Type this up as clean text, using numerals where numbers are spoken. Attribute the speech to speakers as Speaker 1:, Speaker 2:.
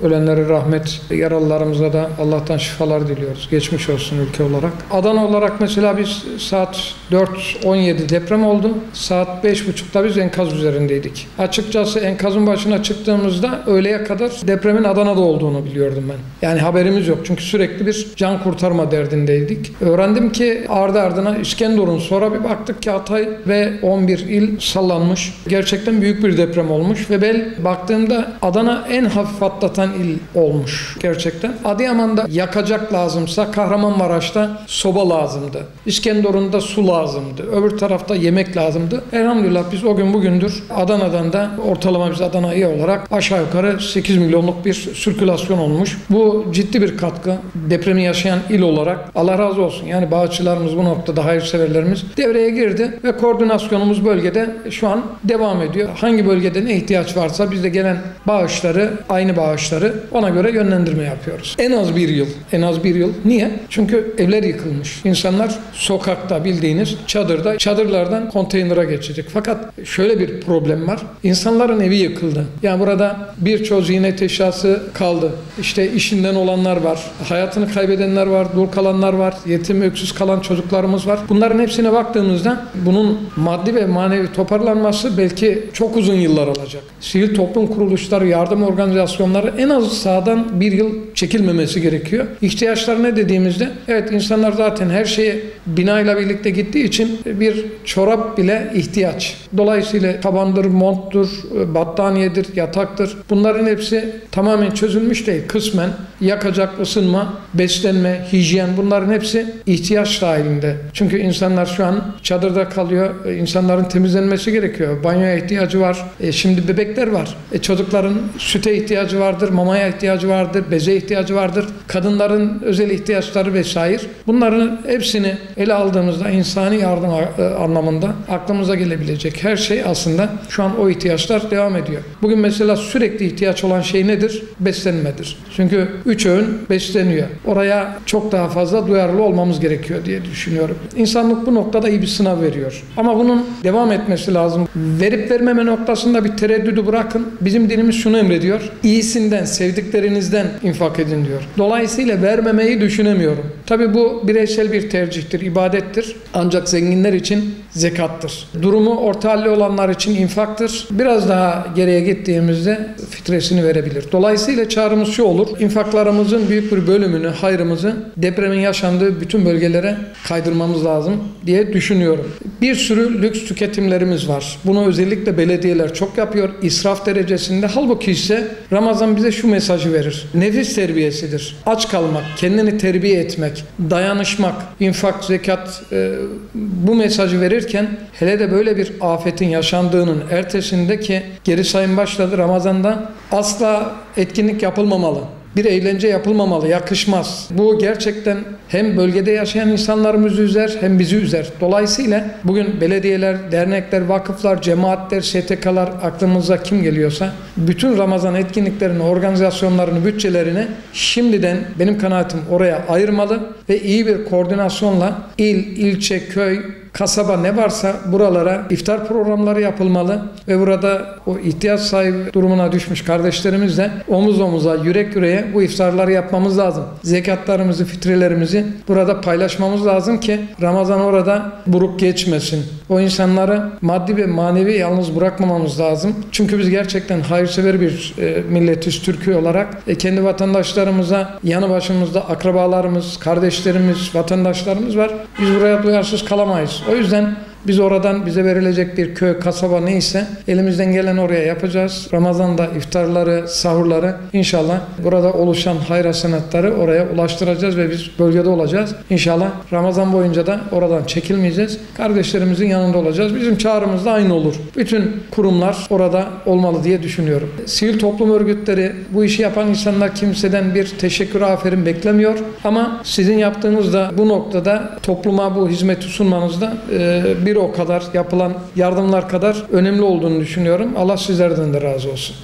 Speaker 1: Ölenlere rahmet, yaralılarımıza da Allah'tan şifalar diliyoruz. Geçmiş olsun ülke olarak. Adana olarak mesela biz saat 4:17 deprem oldu. Saat 5:30'da biz enkaz üzerindeydik. Açıkçası enkazın başına çıktığımızda öğleye kadar depremin Adana'da olduğunu biliyordum ben. Yani haberimiz yok. Çünkü sürekli bir can kurtarma derdindeydik. Öğrendim ki ardı ardına İskenderun, sonra bir baktık ki Hatay ve 11 il sallanmış. Gerçekten büyük bir deprem olmuş ve ben baktığımda Adana en hafif atlatan il olmuş gerçekten. Adıyaman'da yakacak lazımsa Kahramanmaraş'ta soba lazımdı. İskenderun'da su lazımdı. Öbür tarafta yemek lazımdı. Elhamdülillah biz o gün bugündür Adana'dan da ortalama biz Adana il olarak aşağı yukarı 8 milyonluk bir sirkülasyon olmuş. Bu ciddi bir katkı. Depremi yaşayan il olarak Allah razı olsun. Yani bağışçılarımız bu noktada, hayırseverlerimiz devreye girdi ve koordinasyonumuz bölgede şu an devam ediyor. Hangi bölgede ne ihtiyaç varsa biz de gelen bağışları, aynı bağışları ona göre yönlendirme yapıyoruz. En az bir yıl. En az bir yıl. Niye? Çünkü evler yıkılmış. İnsanlar sokakta, bildiğiniz çadırda, çadırlardan konteynere geçecek. Fakat şöyle bir problem var. İnsanların evi yıkıldı. Yani burada birçok ziynet eşyası kaldı. İşte işinden olanlar var. Hayatını kaybedenler var. Dul kalanlar var. Yetim, öksüz kalan çocuklarımız var. Bunların hepsine baktığımızda bunun maddi ve manevi toparlanması belki çok uzun yıllar alacak. Sivil toplum kuruluşları, yardım organizasyonları en az sahadan bir yıl çekilmemesi gerekiyor. İhtiyaçlar ne dediğimizde, evet insanlar zaten her şeye binayla birlikte gittiği için bir çorap bile ihtiyaç. Dolayısıyla tabandır, monttur, battaniyedir, yataktır. Bunların hepsi tamamen çözülmüş değil. Kısmen yakacak, ısınma, beslenme, hijyen, bunların hepsi ihtiyaç dahilinde. Çünkü insanlar şu an çadırda kalıyor. İnsanların temizlenmesi gerekiyor. Banyoya ihtiyacı var. Şimdi bebekler var. Çocukların süte ihtiyacı vardır, mamaya ihtiyacı vardır, beze ihtiyacı vardır. Kadınların özel ihtiyaçları vesaire. Bunların hepsini ele aldığımızda insani yardım anlamında aklımıza gelebilecek her şey aslında şu an o ihtiyaçlar devam ediyor. Bugün mesela sürekli ihtiyaç olan şey nedir? Beslenmedir. Çünkü 3 öğün besleniyor. Oraya çok daha fazla duyarlı olmamız gerekiyor diye düşünüyorum. İnsanlık bu noktada iyi bir sınav veriyor. Ama bunun devam etmesi lazım. Verip vermeme noktasında bir tereddüdü bırakın. Bizim dinimiz şunu emrediyor. İyisinden, sevdiklerinizden infak edin diyor. Dolayısıyla vermemeyi düşünemiyorum. Tabii bu bireysel bir tercihtir, ibadettir. Ancak zenginler için zekattır. Durumu orta halli olanlar için infaktır. Biraz daha geriye gittiğimizde fitresini verebilir. Dolayısıyla çağrımız şu olur. İnfaklarımızın büyük bir bölümünü, hayrımızı depremin yaşandığı bütün bölgelere kaydırmamız lazım diye düşünüyorum. Bir sürü lüks tüketimlerimiz var. Bunu özellikle belediyeler çok yapıyor. İsraf derecesinde. Halbuki ise Ramazan bize şu mesajı verir. Nefis terbiyesidir. Aç kalmak, kendini terbiye etmek, dayanışmak, infak, zekat bu mesajı verirken hele de böyle bir afetin yaşandığının ertesindeki geri sayım başladı. Ramazan'da asla etkinlik yapılmamalı. Bir eğlence yapılmamalı, yakışmaz. Bu gerçekten hem bölgede yaşayan insanlarımızı üzer hem bizi üzer. Dolayısıyla bugün belediyeler, dernekler, vakıflar, cemaatler, STK'lar aklımıza kim geliyorsa bütün Ramazan etkinliklerini, organizasyonlarını, bütçelerini şimdiden benim kanaatim oraya ayırmalı ve iyi bir koordinasyonla il, ilçe, köy, kasaba ne varsa buralara iftar programları yapılmalı ve burada o ihtiyaç sahibi durumuna düşmüş kardeşlerimizle omuz omuza, yürek yüreğe bu iftarları yapmamız lazım. Zekatlarımızı, fitrelerimizi burada paylaşmamız lazım ki Ramazan orada buruk geçmesin. O insanları maddi ve manevi yalnız bırakmamamız lazım. Çünkü biz gerçekten hayırsever bir milletiz Türkiye olarak. Kendi vatandaşlarımıza, yanı başımızda akrabalarımız, kardeşlerimiz, vatandaşlarımız var. Biz buraya duyarsız kalamayız. O yüzden biz oradan bize verilecek bir köy, kasaba neyse elimizden gelen oraya yapacağız. Ramazan'da iftarları, sahurları inşallah burada oluşan hayır hasenatları oraya ulaştıracağız ve biz bölgede olacağız. İnşallah Ramazan boyunca da oradan çekilmeyeceğiz. Kardeşlerimizin yanında olacağız. Bizim çağrımız da aynı olur. Bütün kurumlar orada olmalı diye düşünüyorum. Sivil toplum örgütleri, bu işi yapan insanlar kimseden bir teşekkür, aferin beklemiyor. Ama sizin yaptığınız da bu noktada topluma bu hizmeti sunmanızda bir o kadar yapılan yardımlar kadar önemli olduğunu düşünüyorum. Allah sizlerden de razı olsun.